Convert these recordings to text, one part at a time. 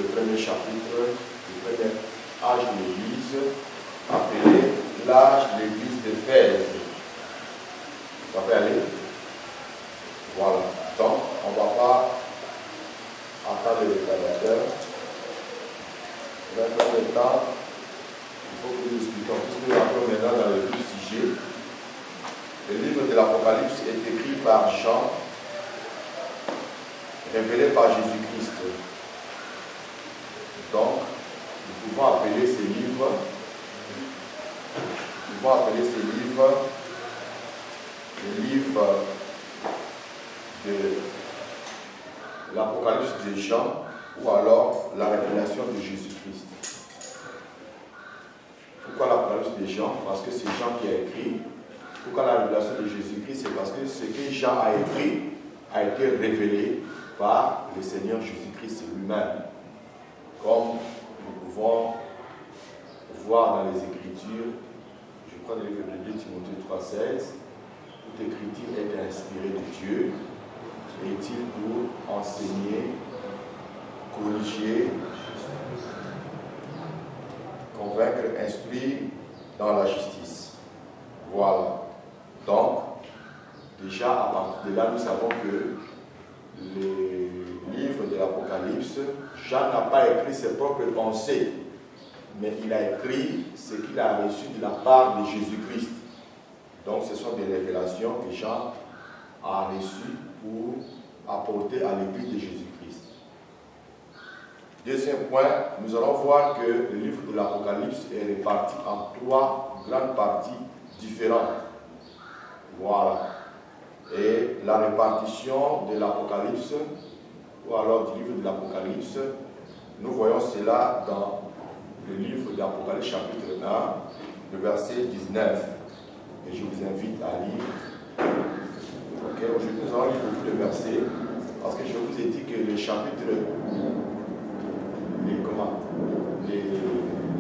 le premier chapitre, le premier âge de l'Église, appelé l'âge de l'Église d'Éphèse. Ça peut aller? Voilà. Donc, on ne va pas attendre le révélateur. Dans le temps, il faut que nous expliquions, puisque nous entrons maintenant dans le vif du sujet. Le livre de l'Apocalypse est écrit par Jean, révélé par Jésus-Christ. Donc, nous pouvons appeler ces livres, le livre de l'Apocalypse de Jean, ou alors la révélation de Jésus-Christ. Pourquoi l'Apocalypse de Jean? Parce que c'est Jean qui a écrit. Pourquoi la révélation de Jésus-Christ? C'est parce que ce que Jean a écrit a été révélé par le Seigneur Jésus-Christ lui-même. Comme nous pouvons voir dans les Écritures, je crois dans le livre de 2 Timothée 3,16, toute écriture est inspirée de Dieu, est utile pour enseigner, corriger, convaincre, instruire dans la justice. Voilà. Donc, déjà à partir de là, nous savons que le livre de l'Apocalypse, Jean n'a pas écrit ses propres pensées, mais il a écrit ce qu'il a reçu de la part de Jésus-Christ. Donc, ce sont des révélations que Jean a reçues pour apporter à l'Église de Jésus-Christ. Deuxième point, nous allons voir que le livre de l'Apocalypse est réparti en 3 grandes parties différentes. Voilà. Et la répartition de l'Apocalypse, ou alors du livre de l'Apocalypse, nous voyons cela dans le livre de l'Apocalypse chapitre 1, le verset 19. Et je vous invite à lire. Okay. Aujourd'hui, nous allons lire beaucoup de versets, parce que je vous ai dit que le chapitre,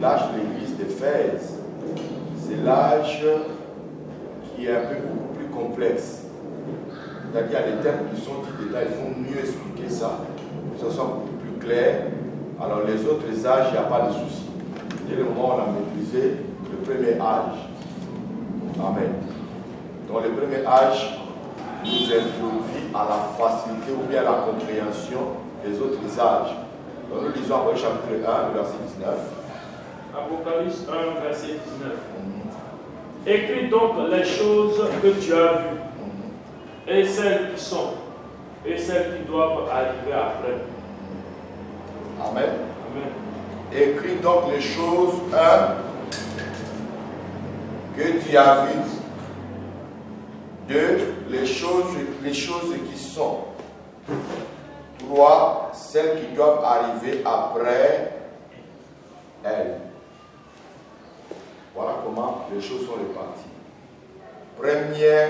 l'âge de l'église d'Éphèse, c'est l'âge qui est un peu beaucoup plus complexe. C'est-à-dire, il y a des termes qui sont dits dedans, il faut mieux expliquer ça, que ce soit beaucoup plus clair. Alors, les autres âges, il n'y a pas de souci. Dès le moment où on a maîtrisé le premier âge. Amen. Donc, le premier âge nous introduit à la facilité ou bien à la compréhension des autres âges. Donc, nous lisons après le chapitre 1, verset 19. Apocalypse 1, verset 19. Écris donc les choses que tu as vues, et celles qui sont, et celles qui doivent arriver après. Amen. Amen. Écris donc les choses, 1, que tu as vues. 2, les choses qui sont. 3, celles qui doivent arriver après elles. Voilà comment les choses sont réparties. Premier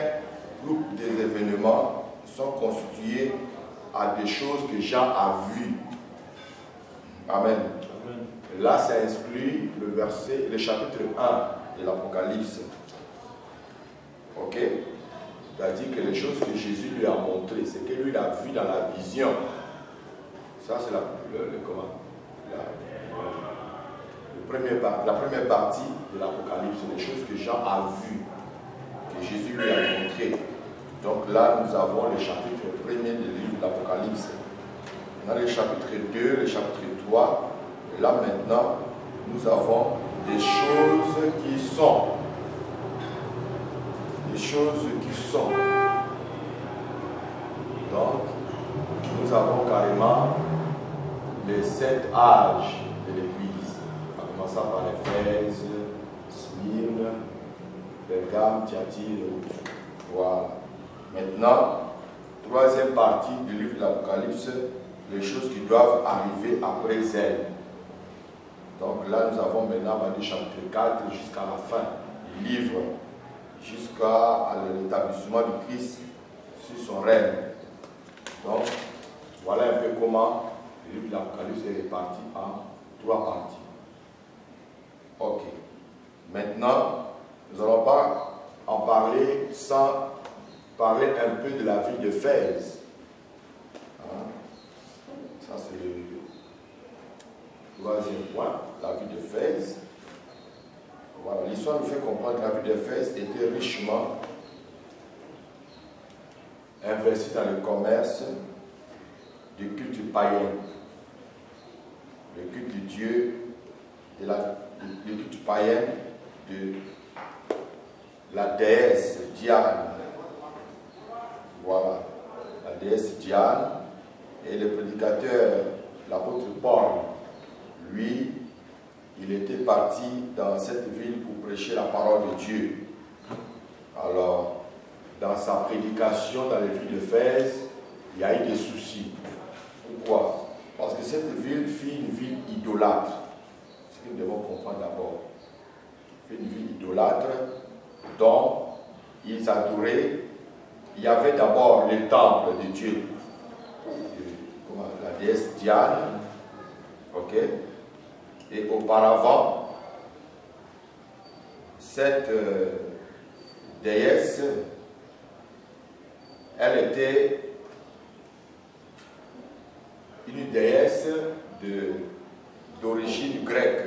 groupe des événements sont constitués à des choses que Jean a vues. Amen. Amen. Là, ça exclut le chapitre 1 de l'Apocalypse. Ok? C'est-à-dire que les choses que Jésus lui a montrées, c'est que lui a vu dans la vision. Ça, c'est la première partie de l'Apocalypse, les choses que Jean a vues, que Jésus lui a montrées. Donc là, nous avons le chapitre 1er du livre de l'Apocalypse. Dans le chapitre 2, le chapitre 3, là maintenant, nous avons des choses qui sont. Des choses qui sont. Donc, nous avons carrément les 7 âges de l'Église. En commençant par Éphèse, Smyrne, Pergame, Thyatire et autres. Voilà. Maintenant, troisième partie du livre de l'Apocalypse, les choses qui doivent arriver après elles. Donc là, nous avons maintenant du chapitre 4 jusqu'à la fin du livre, jusqu'à l'établissement du Christ sur son règne. Donc, voilà un peu comment le livre de l'Apocalypse est réparti en 3 parties. Ok. Maintenant, nous n'allons pas en parler sans parler un peu de la ville de d'Éphèse. Hein? Ça, c'est Troisième point, la ville d'Éphèse. Voilà, l'histoire nous fait comprendre que la ville d'Éphèse était richement investie dans le commerce du culte païen, le culte du Dieu, le culte païen de la déesse Diane. Voilà, la déesse Diane. Et le prédicateur, l'apôtre Paul, lui, il était parti dans cette ville pour prêcher la parole de Dieu. Alors, dans sa prédication dans la ville d'Éphèse, il y a eu des soucis. Pourquoi? Parce que cette ville fut une ville idolâtre. C'est ce que nous devons comprendre d'abord. Une ville idolâtre dont ils adoraient. Il y avait d'abord le temple de Dieu, la déesse Diane, ok? Et auparavant, cette déesse, elle était une déesse d'origine grecque.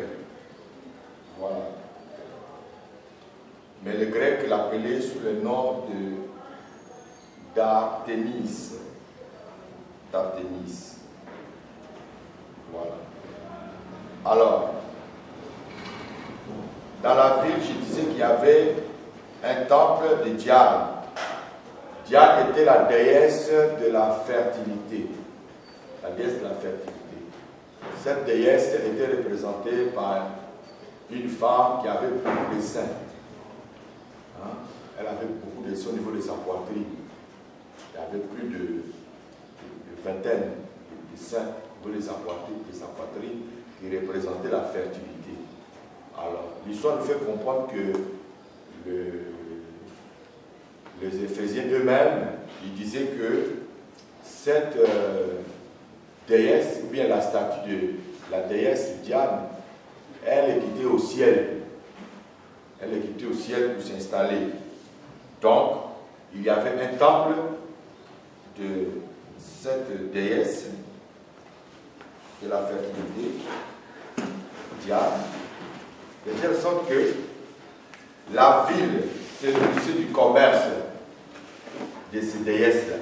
Voilà. Mais les Grecs l'appelaient sous le nom d'Artémis. D'Artémis. Voilà. Alors, dans la ville, je disais qu'il y avait un temple de Diane. Diane était la déesse de la fertilité. La déesse de la fertilité. Cette déesse était représentée par une femme qui avait beaucoup de seins. Hein? Elle avait beaucoup de seins au niveau de sa poitrine. Il y avait plus de vingtaine de seins au niveau de sa poitrine qui représentaient la fertilité. Alors, l'histoire nous fait comprendre que les Éphésiens eux-mêmes, ils disaient que cette déesse, ou bien la statue de la déesse Diane, elle est quittée au ciel. Elle est quittée au ciel pour s'installer. Donc, il y avait un temple de cette déesse de la fertilité, Diane, de telle sorte que la ville se nourrissait du commerce de ces déesses-là.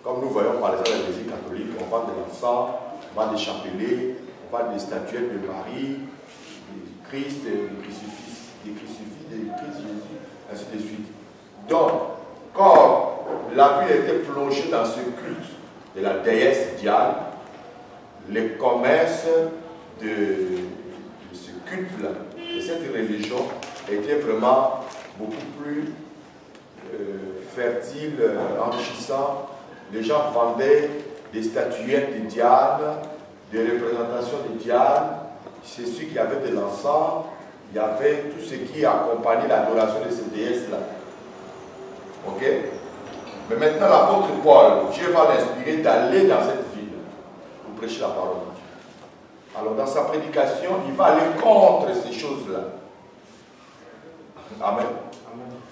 Comme nous voyons par exemple dans l'Église catholique, on vend de l'encens, on vend des chapelets, on vend des statuettes de Marie, du Christ, des crucifix, du Christ Jésus, ainsi de suite. Donc, quand la ville était plongée dans ce culte de la déesse Diane, le commerce de ce culte-là, de cette religion, était vraiment beaucoup plus fertile, enrichissant. Les gens vendaient des statuettes de Diane, des représentations de Diane. C'est ceux qui avaient de l'encens, il y avait tout ce qui accompagnait l'adoration de ces déesses-là. Ok? Mais maintenant, l'apôtre Paul, Dieu va l'inspirer d'aller dans cette ville pour prêcher la parole de Dieu. Alors, dans sa prédication, il va aller contre ces choses-là. Amen.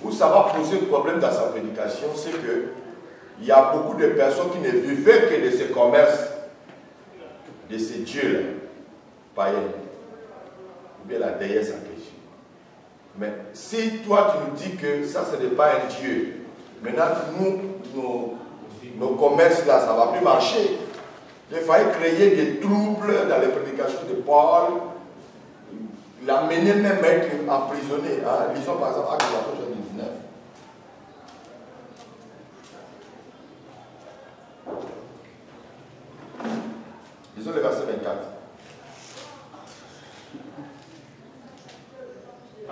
Où ça va poser problème dans sa prédication, c'est que il y a beaucoup de personnes qui ne vivaient que de ce commerce, de ces dieux-là, païens, ou bien la déesse en question. Mais si toi tu nous dis que ça ce n'est pas un dieu, maintenant nos commerces là, ça ne va plus marcher. Il fallait créer des troubles dans les prédications de Paul, l'amener même à être emprisonné. Hein. Lisons par exemple Actes chapitre 19. Lisons le verset 24.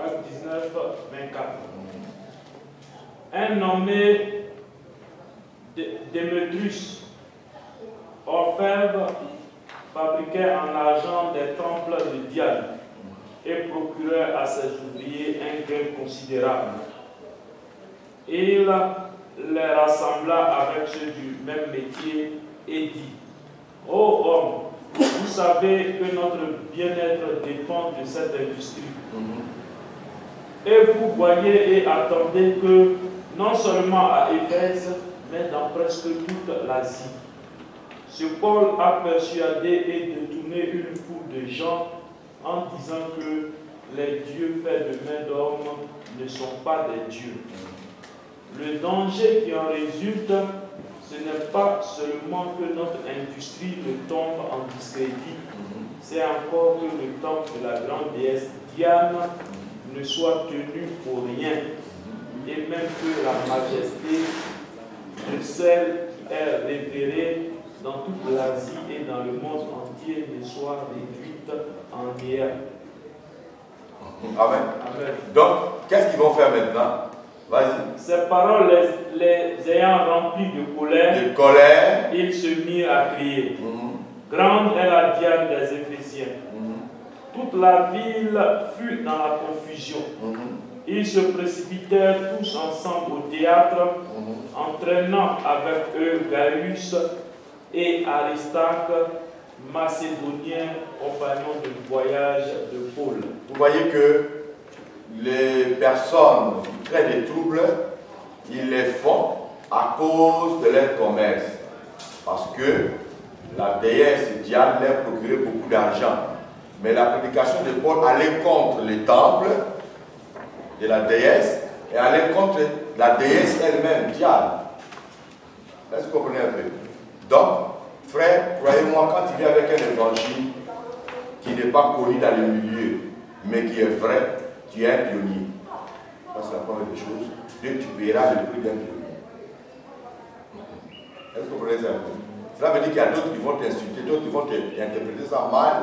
Actes 19, 24. Un nommé Démétrius, orfèvre, fabriquait en argent des temples de Diane et procurait à ses ouvriers un gain considérable. Il les rassembla avec ceux du même métier et dit: ô homme, vous savez que notre bien-être dépend de cette industrie. Et vous voyez et attendez que, non seulement à Éphèse, mais dans presque toute l'Asie, ce Paul a persuadé et détourné une une foule de gens en disant que les dieux faits de main d'homme ne sont pas des dieux. Le danger qui en résulte, ce n'est pas seulement que notre industrie ne tombe en discrédit, c'est encore que le temple de la grande déesse Diane ne soit tenu pour rien, et même que la majesté de celle qui est révérée dans toute l'Asie et dans le monde entier ne soit réduite en néant. Amen. Amen. Donc, qu'est-ce qu'ils vont faire maintenant? Vas-y. Ces paroles les ayant remplis de colère, ils se mirent à crier. Grande est la Diane des Éphésiens. Toute la ville fut dans la confusion. Ils se précipitèrent tous ensemble au théâtre, entraînant avec eux Gaius et Aristarque, macédoniens, compagnons de voyage de Paul. Vous voyez que les personnes qui créent des troubles, ils les font à cause de leur commerce. Parce que la déesse Diane leur procurait beaucoup d'argent. Mais la prédication de Paul allait contre les temples de la déesse et allait contre la déesse elle-même, Diane. Est-ce que vous comprenez un peu? Donc, frère, croyez-moi, quand il vient avec un évangile qui n'est pas connu dans le milieu, mais qui est vrai, tu es un pionnier. Ça, c'est la première des choses. Dieu, tu paieras le prix d'un pionnier. Est-ce que vous comprenez ça? Cela veut dire qu'il y a d'autres qui vont t'insulter, d'autres qui vont t'interpréter ça mal,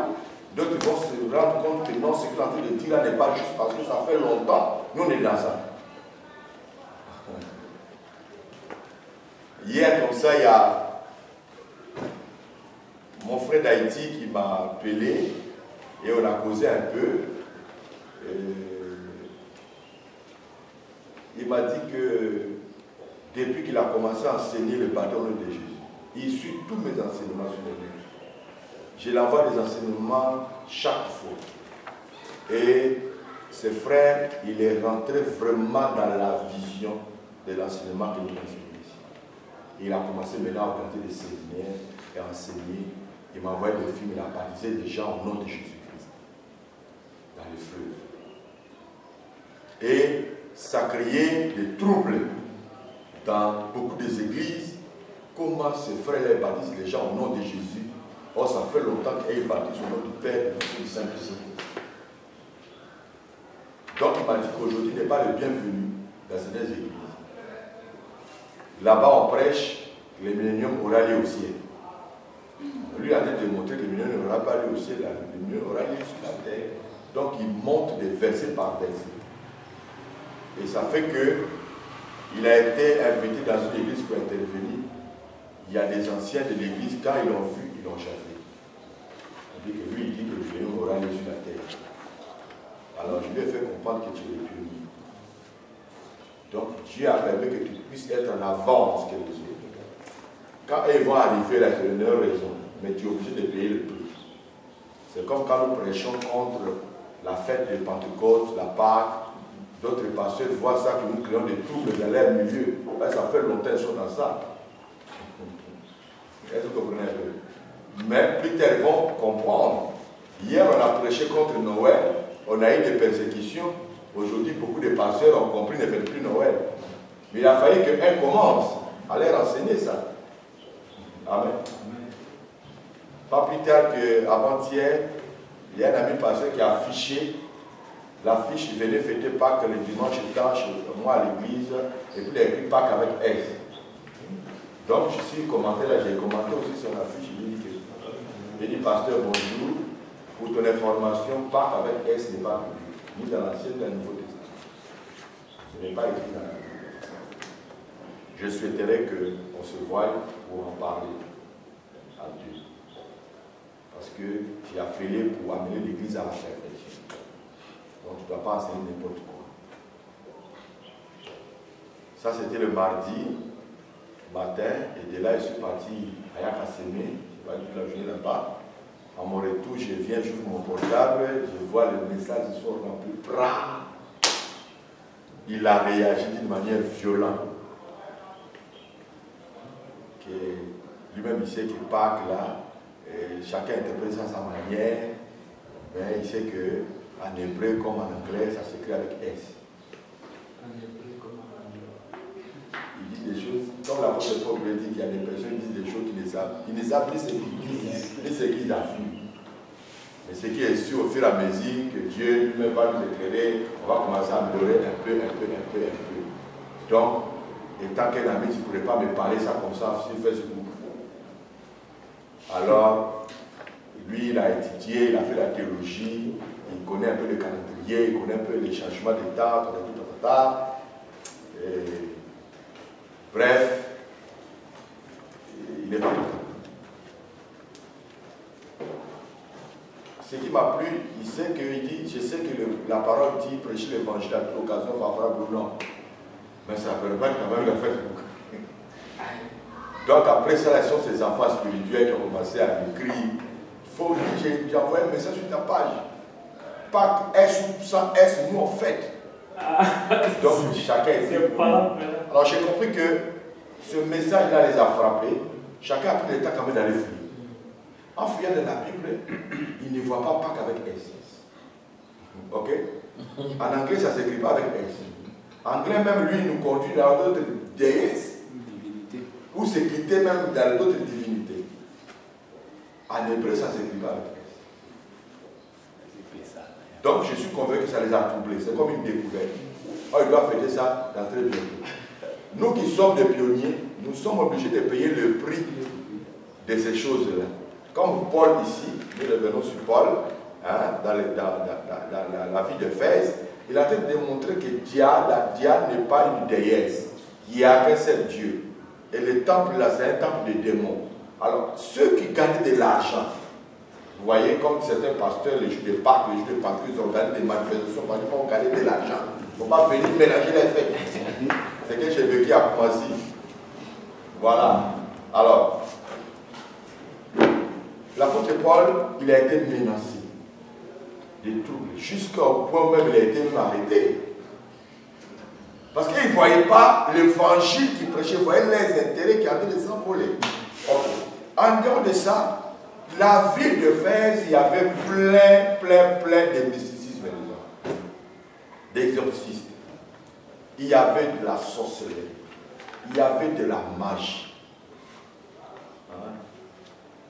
d'autres qui vont se rendre compte que non, ce que tu es en train de dire là n'est pas juste parce que ça fait longtemps. Nous, on est dans ça. Hier, comme ça, il y a mon frère d'Haïti qui m'a appelé et on a causé un peu. Il m'a dit que depuis qu'il a commencé à enseigner le baptême de Jésus, il suit tous mes enseignements sur le livre. Je l'envoie des enseignements chaque fois. Et ce frère, il est rentré vraiment dans la vision de l'enseignement que nous enseignons ici. Il a commencé maintenant à organiser des séminaires et à enseigner. Il m'a envoyé des films, il a baptisé des gens au nom de Jésus-Christ dans les fleuves. Et ça créait des troubles dans beaucoup des églises. Comment ces frères baptisent les gens au nom de Jésus? Or, ça fait longtemps qu'ils baptisent au nom du Père et du Fils et du Saint-Esprit. Donc, il m'a dit qu'aujourd'hui n'est pas le bienvenu dans certaines églises. Là-bas, on prêche, le millénium aura lieu au ciel. Lui, il a démontré que le millénium n'aura pas lieu au ciel, le millénium aura lieu sur la terre. Donc, il monte des versets par verset. Et ça fait que il a été invité dans une église pour intervenir. Il y a des anciens de l'église, quand ils l'ont vu, ils l'ont chassé. Il dit que lui, il dit que le millénium aura lieu sur la terre. Alors, je lui ai fait comprendre que tu es le pionnier. Donc, Dieu a permis que tu puisses être en avance que les autres. Quand ils vont arriver là, tu as une raison, mais tu es obligé de payer le prix. C'est comme quand nous prêchons contre la fête de Pentecôte, la Pâque. D'autres pasteurs voient ça, que nous créons des troubles dans leur milieu. Ben, ça fait longtemps qu'ils sont dans ça. Est-ce que vous comprenez un peu? Mais plus tard, ils vont comprendre. Hier, on a prêché contre Noël. On a eu des persécutions. Aujourd'hui, beaucoup de pasteurs ont compris, ne font plus Noël. Mais il a fallu qu'un commence à leur enseigner ça. Amen. Pas plus tard qu'avant-hier, il y a un ami pasteur qui a affiché l'affiche, il venait fêter Pâques le dimanche étant chez moi à l'église, et puis il a écrit Pâques avec S. Donc je suis commenté là, j'ai commenté aussi son affiche, il dit pasteur, bonjour, pour ton information, Pâques avec S n'est pas public, ni dans l'Ancien ni dans le Nouveau Testament. Ce n'est pas écrit dans la Bible. Je souhaiterais qu'on se voie pour en parler à Dieu. Parce que tu es appelé pour amener l'église à la perfection. Donc tu ne dois pas enseigner n'importe quoi. Ça c'était le mardi matin, et de là je suis parti à Yakasseme, je vais toute la journée là-bas. À mon retour, je viens, j'ouvre mon portable, je vois le message, ils sont remplis. Il a réagi d'une manière violente. Que lui-même il sait que Pâques là, Et chacun interprète ça à sa manière, mais il sait qu'en hébreu comme en anglais, ça s'écrit avec S. Il dit des choses, comme l'apôtre Paul le dit, qu'il y a des personnes qui disent des choses qui ne savent ni ce qu'ils disent, ni ce qu'ils affirment. Mais ce qui est sûr, au fur et à mesure que Dieu lui-même va nous éclairer, on va commencer à améliorer un peu. Donc, étant qu'un ami, tu ne pourrais pas me parler ça comme ça, si tu fais ce groupe. Alors, lui, il a étudié, il a fait la théologie, il connaît un peu le calendrier, il connaît un peu les changements d'état, bref, il est pas tout. Ce qui m'a plu, il sait qu'il dit, je sais que la parole dit prêcher l'évangile à toute occasion favorable ou non. Mais ça ne permet pas quand même de faire Facebook. Donc après ça, ce sont ces enfants spirituels qui ont commencé à m'écrire. Il faut dire, j'ai envoyé un message sur ta page. Pas S ou sans S, nous on fait. Donc chacun est alors j'ai compris que ce message-là les a frappés. Chacun a pris le temps quand même d'aller fouiller. En fouillant dans la Bible, il ne voit pas Pâques avec S. Ok? En anglais, ça ne s'écrit pas avec S. En anglais, même lui, il nous conduit dans d'autres déesses, ou s'écritait même dans d'autres divinités. En hébreu, ça ne s'écrit pas avec S. Donc, je suis convaincu que ça les a troublés. C'est comme une découverte. Oh, il doit fêter ça dans très bientôt. Nous qui sommes des pionniers, nous sommes obligés de payer le prix de ces choses-là. Comme Paul ici, nous revenons sur Paul, hein, dans la vie d'Éphèse, il a tenté de démontrer que Diane n'est pas une déesse. Il n'y a qu'un seul Dieu. Et le temple là, c'est un temple de démons. Alors, ceux qui gagnent de l'argent, vous voyez, comme certains pasteurs, les jours de Pâques, les jours de Pâques, ils organisent des manifestations pour gagner de l'argent. Il ne faut pas venir mélanger les fêtes. C'est que j'ai vécu à Koumassi. Voilà. Alors, l'apôtre Paul, il a été menacé de troubles, jusqu'au point où même il a été arrêté. Parce qu'il ne voyait pas l'évangile qu'il prêchait, il voyait les intérêts qui avaient de s'envoler. Okay. En dehors de ça, la ville d'Éphèse, il y avait plein de mysticisme, d'exorcistes. Il y avait de la sorcellerie, il y avait de la magie. Hein?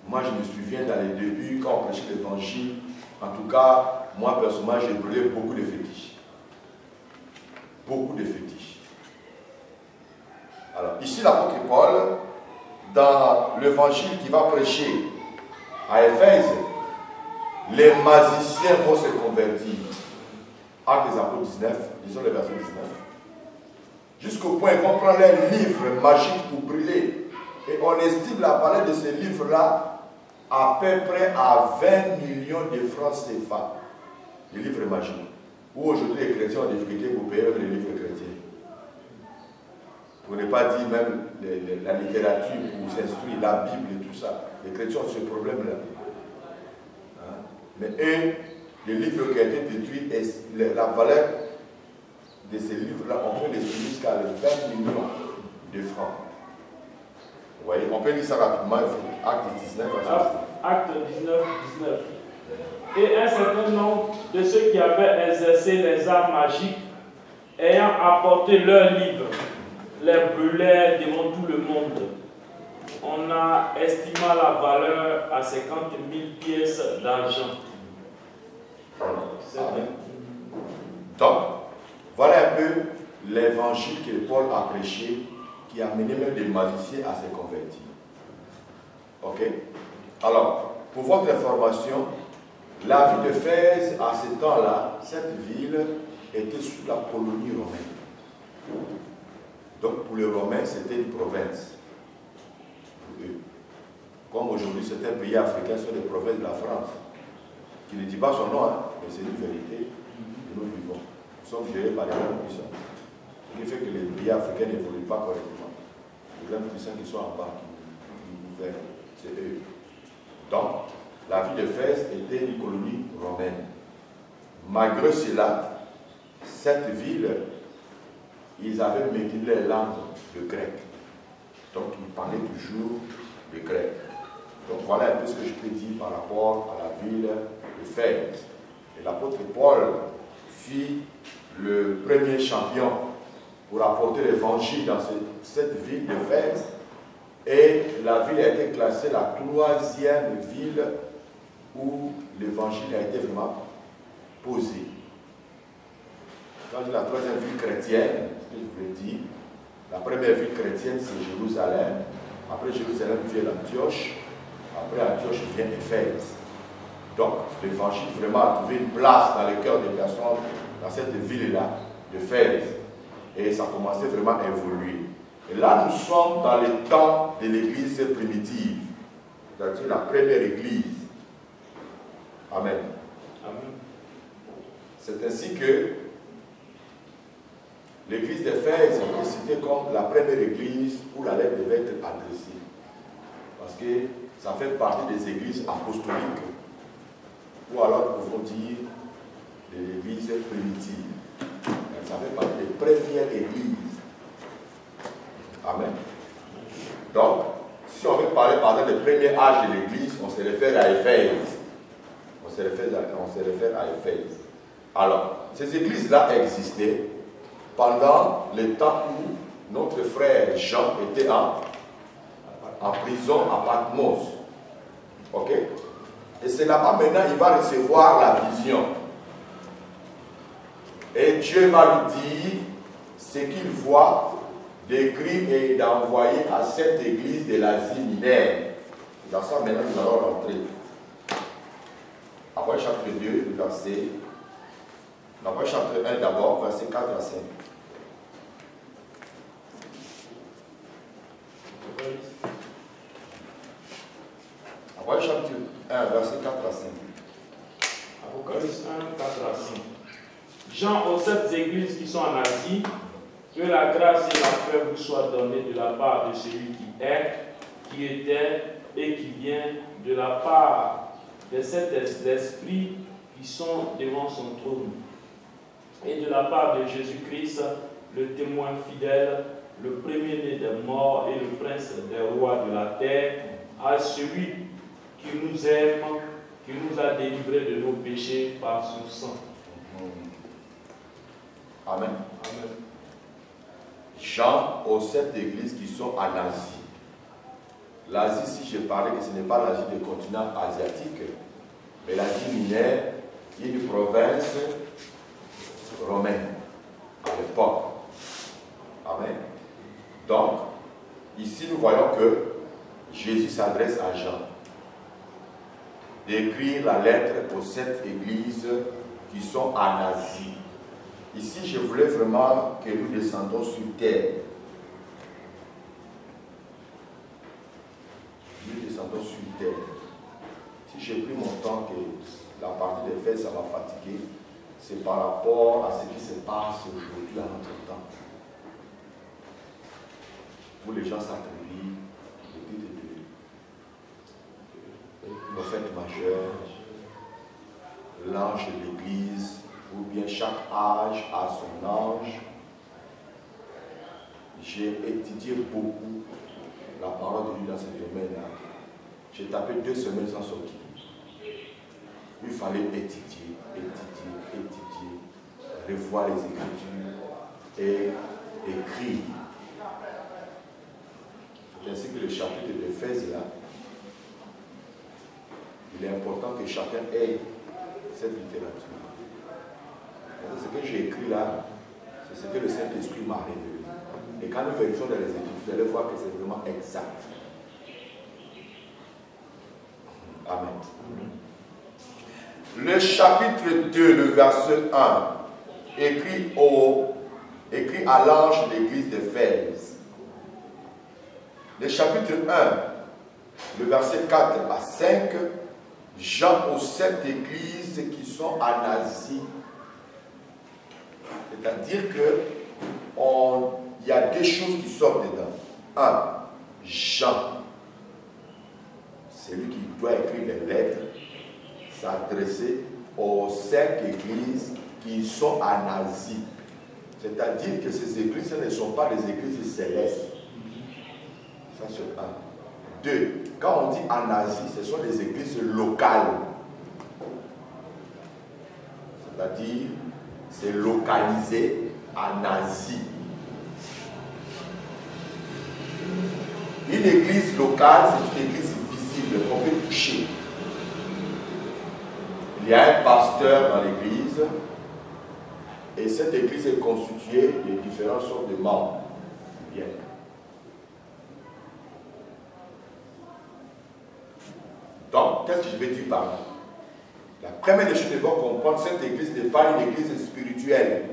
Moi, je me souviens dans les débuts, quand on prêchait l'évangile, en tout cas, moi personnellement, j'ai brûlé beaucoup de fétiches. Beaucoup de fétiches. Alors, ici, l'apôtre Paul, dans l'évangile qu'il va prêcher à Éphèse, les magiciens vont se convertir. Actes des Apôtres 19, disons le verset 19. Jusqu'au point, ils vont prendre leurs livres magiques pour brûler. Et on estime la valeur de ces livres-là à peu près à 20 millions de francs CFA. Les livres magiques. Où aujourd'hui les chrétiens ont des difficultés pour payer les livres chrétiens. Pour ne pas dire même la littérature pour s'instruire, la Bible et tout ça. Les chrétiens ont ce problème-là. Hein? Mais eux, les livres qui ont été détruits, la valeur de ces livres-là, on peut les suivre jusqu'à 20 millions de francs. Vous voyez, on peut lire ça rapidement, Acte 19. Acte 19. Et un certain nombre de ceux qui avaient exercé les arts magiques, ayant apporté leurs livres, les brûlèrent devant tout le monde. On a estimé la valeur à 50 000 pièces d'argent. Donc, voilà un peu l'évangile que Paul a prêché, qui a mené même des magiciens à se convertir. Ok? Alors, pour votre information, la ville d'Éphèse, à ce temps-là, cette ville était sous la colonie romaine. Donc, pour les Romains, c'était une province. Pour eux. Comme aujourd'hui, certains pays africains sont des provinces de la France, qui ne dit pas son nom, hein, mais c'est une vérité que nous vivons. Nous sommes gérés par les grandes puissances. Ce qui fait que les pays africains n'évoluent pas correctement. Les grandes puissances qui sont en bas, qui gouvernent, c'est eux. Donc, la ville d'Éphèse était une colonie romaine. Malgré cela, cette ville, ils avaient maintenu leur langue de grec. Donc, ils parlaient toujours le grec. Donc voilà un peu ce que je peux dire par rapport à la ville d'Éphèse. Et l'apôtre Paul fit le premier champion pour apporter l'évangile dans cette ville d'Éphèse. Et la ville a été classée la 3e ville où l'évangile a été vraiment posé. Quand je dis la 3e ville chrétienne, ce que je voulais dire, la première ville chrétienne c'est Jérusalem. Après Jérusalem vient Antioche. Après Antioche vient Éphèse. Donc l'évangile vraiment a trouvé une place dans le cœur des personnes dans cette ville-là, d'Éphèse. Et ça a commencé vraiment à évoluer. Et là, nous sommes dans le temps de l'église primitive, c'est-à-dire la première église. Amen. Amen. C'est ainsi que l'église d'Éphèse est citée comme la première église où la lettre devait être adressée. Parce que ça fait partie des églises apostoliques. Ou alors nous pouvons dire de l'église primitive. Ça fait partie des premières églises. Amen. Donc, si on veut parler par exemple du premier âge de l'église, on se réfère à Éphèse. On se réfère à Éphèse. Alors, ces églises-là existaient pendant le temps où notre frère Jean était en prison à Patmos. Ok? Et c'est là-bas maintenant il va recevoir la vision. Et Dieu va lui dire ce qu'il voit, d'écrire et d'envoyer à cette église de l'Asie mineure. Dans ça, maintenant, nous allons rentrer. Après chapitre 2, le verset. Après chapitre 1 d'abord, verset 4 à 5. Après chapitre 1, verset 4 à 5. Apocalypse 1, 4 à 5. Jean aux 7 églises qui sont en Asie, que la grâce et la paix vous soient données de la part de celui qui est, qui était et qui vient, de la part de cet esprit qui sont devant son trône, et de la part de Jésus-Christ, le témoin fidèle, le premier-né des morts et le prince des rois de la terre, à celui qui nous aime, qui nous a délivrés de nos péchés par son sang. Amen. Amen. Jean aux 7 églises qui sont en Asie. L'Asie, si je parlais que ce n'est pas l'Asie du continent asiatique, mais l'Asie mineure, qui est une province romaine à l'époque. Amen. Donc, ici nous voyons que Jésus s'adresse à Jean d'écrire la lettre aux 7 églises qui sont en Asie. Ici, je voulais vraiment que nous descendons sur terre. Nous descendons sur terre. Si j'ai pris mon temps que la partie des faits, ça m'a fatigué, c'est par rapport à ce qui se passe aujourd'hui à notre temps. Où les gens s'attribuent le titre de prophète majeur, l'ange de l'église, ou bien chaque âge a son ange. J'ai étudié beaucoup la parole de Dieu dans ce domaine-là. J'ai tapé 2 semaines sans sortir. Il fallait étudier, revoir les Écritures et écrire. C'est ainsi que le chapitre d'Éphèse là, il est important que chacun ait cette littérature. Ce que j'ai écrit là, c'est ce que le Saint-Esprit m'a révélé. Et quand nous vérifions dans les Écritures, vous allez voir que c'est vraiment exact. Amen. Le chapitre 2, le verset 1, écrit à l'ange de l'église d'Éphèse. Le chapitre 1, le verset 4 à 5, Jean aux 7 églises qui sont en Asie. C'est-à-dire qu'il y a 2 choses qui sortent dedans. 1, Jean, c'est lui qui doit écrire les lettres, s'adresser aux 5 églises qui sont en Asie. C'est-à-dire que ces églises ne sont pas des églises célestes. Ça c'est 1. 2. Quand on dit en Asie, ce sont des églises locales. C'est-à-dire, c'est localisé en Asie. Une église locale, c'est une église visible, qu'on peut toucher. Il y a un pasteur dans l'église, et cette église est constituée de différentes sortes de membres qui viennent. Donc, qu'est-ce que je vais dire par là? La première des choses, il faut comprendre que cette église n'est pas une église spirituelle.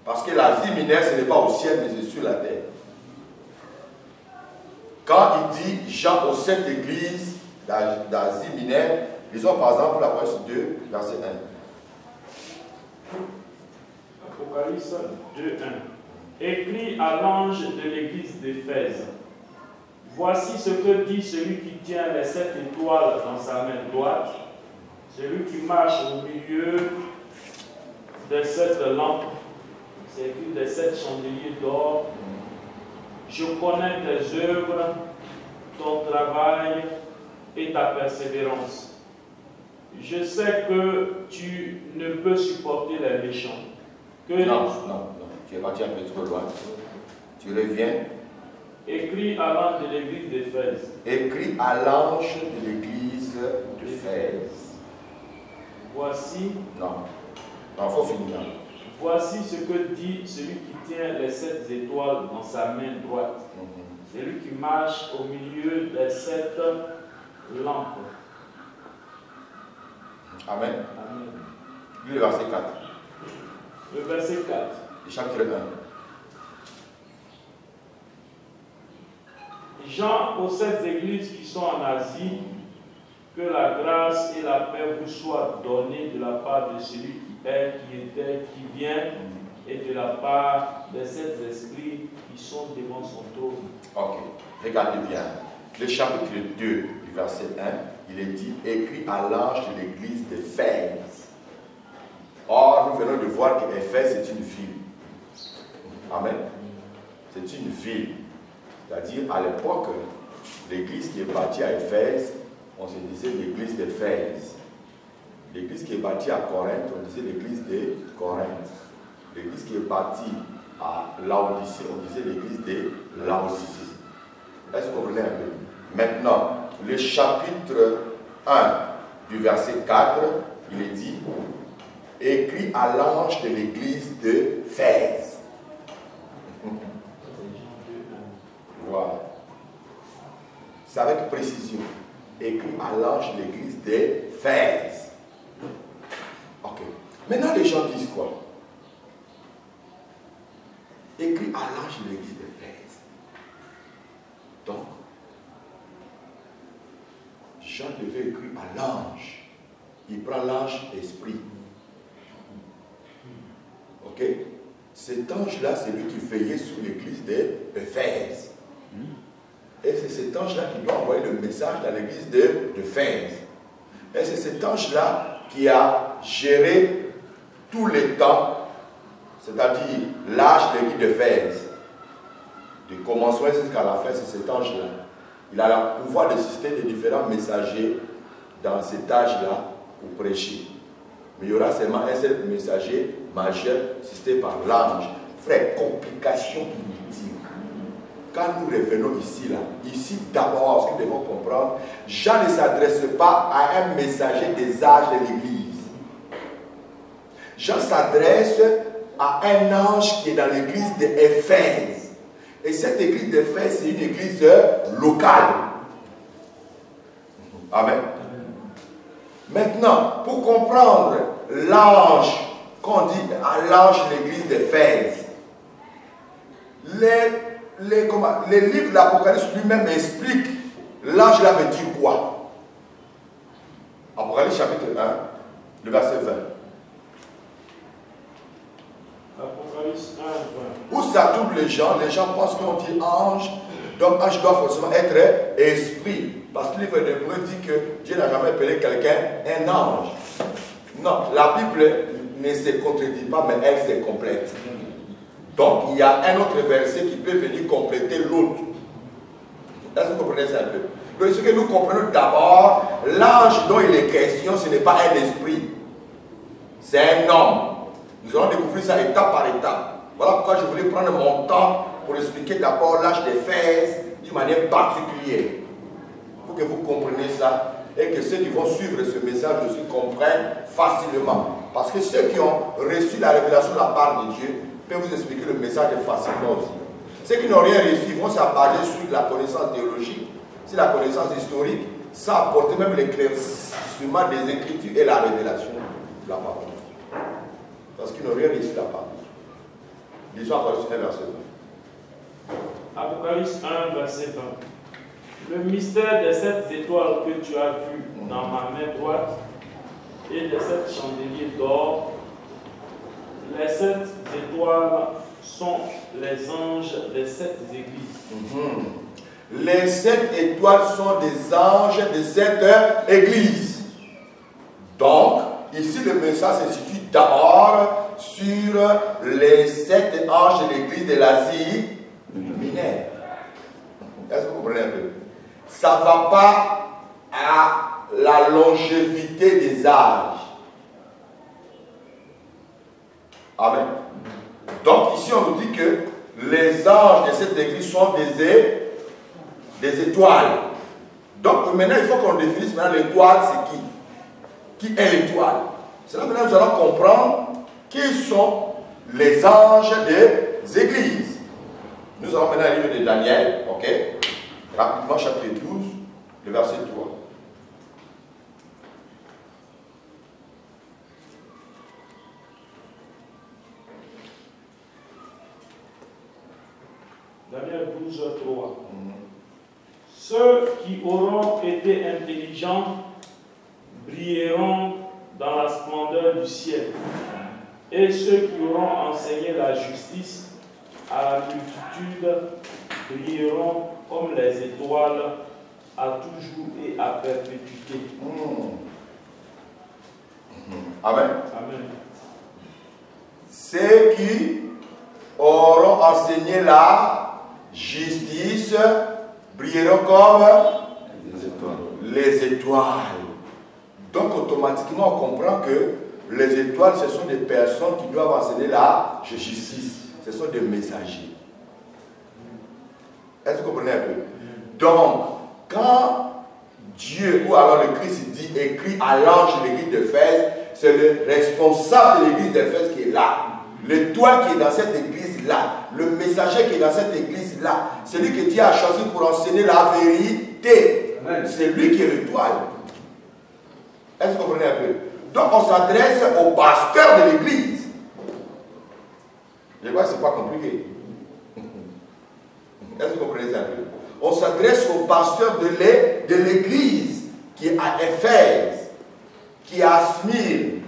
Parce que l'Asie mineure, ce n'est pas au ciel, mais c'est sur la terre. Quand il dit Jean aux 7 églises d'Asie mineure, lisons par exemple l'Apocalypse 2, verset 1. Apocalypse 2, 1. Écrit à l'ange de l'église d'Éphèse. Voici ce que dit celui qui tient les 7 étoiles dans sa main droite, celui qui marche au milieu des 7 lampes, c'est écrit des 7 chandeliers d'or. Je connais tes œuvres, ton travail et ta persévérance. Je sais que tu ne peux supporter les méchants. Non, tu es parti un peu trop loin. Tu reviens. Écrit à l'ange de l'église d'Éphèse. Écrit à l'ange de l'église d'Éphèse. Voici. Non, il faut finir. Voici ce que dit celui qui tient les 7 étoiles dans sa main droite. Celui qui marche au milieu des 7 lampes. Amen. Amen. Lui, le verset 4. Le verset 4. Du chapitre 1. Jean aux 7 églises qui sont en Asie, que la grâce et la paix vous soient données de la part de celui qui est, qui était, qui vient, et de la part de 7 esprits qui sont devant son trône. Ok, regardez bien. Le chapitre 2 du verset 1, il est dit écrit à l'ange de l'église d'Éphèse. Or, nous venons de voir qu'Éphèse est une ville. Amen. C'est une ville. C'est-à-dire, à l'époque, l'église qui est bâtie à Éphèse, on se disait l'église d'Éphèse. L'église qui est bâtie à Corinthe, on disait l'église de Corinthe. L'église qui est bâtie à Laodicée, on disait l'église de Laodicée. Est-ce qu'on l'a un peu? Maintenant, le chapitre 1 du verset 4, il est dit écrit à l'ange de l'église d'Éphèse. Voilà. C'est avec précision. Écrit à l'ange de l'église d'Éphèse. Ok. Maintenant, les gens disent quoi? Écrit à l'ange de l'église d'Éphèse. Donc, Jean devait écrire à l'ange. Il prend l'ange esprit. Ok? Cet ange-là, c'est lui qui veillait sur l'église d'Éphèse. Et c'est cet ange-là qui doit envoyer le message dans l'église d'Éphèse. Et c'est cet ange-là qui a géré tout le temps, c'est-à-dire l'âge de l'église d'Éphèse. Du commencement jusqu'à la fin, c'est cet ange-là. Il a le pouvoir de susciter les différents messagers dans cet âge-là pour prêcher. Mais il y aura seulement un seul messager majeur suscité par l'ange. Frère, complication inutile. Quand nous revenons ici, d'abord, ce que nous devons comprendre, Jean ne s'adresse pas à un messager des âges de l'église. Jean s'adresse à un ange qui est dans l'église d'Éphèse. Et cette église d'Éphèse, c'est une église locale. Amen. Maintenant, pour comprendre l'ange, qu'on dit à l'ange de l'église d'Éphèse, les livres de l'Apocalypse lui-même expliquent l'ange là veut dire quoi. Apocalypse chapitre 1, le verset 20. Apocalypse 1, 20. Où ça trouble les gens pensent qu'on dit ange, donc ange doit forcément être esprit. Parce que le livre d'Hébreux dit que Dieu n'a jamais appelé quelqu'un un ange. Non, la Bible ne se contredit pas, mais elle se complète. Donc, il y a un autre verset qui peut venir compléter l'autre. Est-ce que vous comprenez ça un peu? Donc, ce que nous comprenons d'abord, l'ange dont il est question, ce n'est pas un esprit. C'est un homme. Nous allons découvrir ça étape par étape. Voilà pourquoi je voulais prendre mon temps pour expliquer d'abord l'âge d'Éphèse d'une manière particulière. Pour que vous compreniez ça et que ceux qui vont suivre ce message aussi comprennent facilement. Parce que ceux qui ont reçu la révélation de la part de Dieu peuvent vous expliquer le message facilement aussi. Ceux qui n'ont rien reçu vont s'abaser sur la connaissance théologique, sur la connaissance historique, sans apporter même l'éclaircissement des Écritures et la révélation de la parole. Parce qu'ils n'ont rien reçu de la part de Dieu. Lisons Apocalypse 1, verset 20. Apocalypse 1, verset 20. Le mystère des 7 étoiles que tu as vu dans ma main droite et des 7 chandeliers d'or, les 7 étoiles sont les anges des 7 églises. Les 7 étoiles sont des anges de 7 églises. Donc, ici le message se situe d'abord sur les 7 anges de l'église de l'Asie mineure. Est-ce que vous comprenez un peu? Ça ne va pas à la longévité des âges. Amen. Donc ici on nous dit que les anges de cette église sont des étoiles. Donc maintenant il faut qu'on définisse maintenant l'étoile c'est qui? Qui est l'étoile? C'est là maintenant nous allons comprendre qui sont les anges des églises. Nous allons maintenant au livre de Daniel, ok? Rapidement, chapitre 12, le verset 3. Daniel 12, 3. Ceux qui auront été intelligents brilleront dans la splendeur du ciel, et ceux qui auront enseigné la justice à la multitude brilleront comme les étoiles à toujours et à perpétuité. Amen. Amen. Ceux qui auront enseigné la justice brilleront comme les étoiles. Donc automatiquement on comprend que les étoiles ce sont des personnes qui doivent enseigner la justice. Ce sont des messagers. Est-ce que vous comprenez un peu? Donc, quand Dieu ou alors le Christ dit écrit à l'ange de l'église d'Éphèse, c'est le responsable de l'église d'Éphèse qui est là. L'étoile qui est dans cette église-là, le messager qui est dans cette église-là, c'est lui que Dieu a choisi pour enseigner la vérité. C'est lui qui est l'étoile. Est-ce que vous comprenez un peu? Donc on s'adresse au pasteur de l'église. Je vois que ce n'est pas compliqué. Est-ce que vous comprenez ça un peu? On s'adresse au pasteur de l'église qui est à Éphèse, qui est à Smyrne,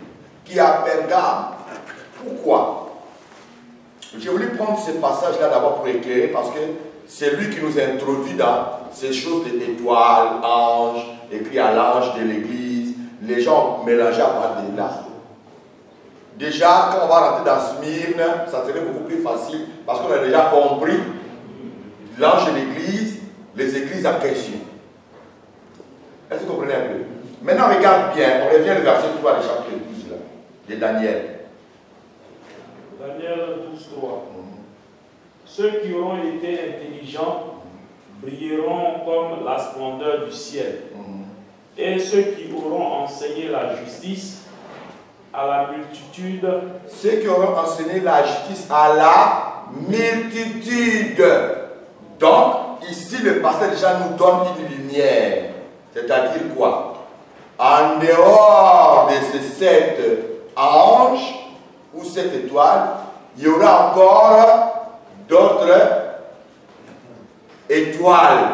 qui est à Pergame. Pourquoi? J'ai voulu prendre ce passage-là d'abord pour éclairer parce que c'est lui qui nous a introduit dans ces choses d'étoiles, anges, écrit à l'ange de l'église. Les gens mélangés à partir de là. Déjà, quand on va rentrer dans Smyrne, ça serait beaucoup plus facile parce qu'on a déjà compris l'ange de l'église, les églises en question. Est-ce que vous comprenez un peu? Maintenant, regarde bien, on revient au verset 3 du chapitre 12 là, de Daniel. Daniel 12, 3. Ceux qui auront été intelligents brilleront comme la splendeur du ciel. Et ceux qui auront enseigné la justice à la multitude. Ceux qui auront enseigné la justice à la multitude. Donc, ici, le pasteur déjà nous donne une lumière. C'est-à-dire quoi? En dehors de ces 7 anges ou 7 étoiles, il y aura encore d'autres étoiles.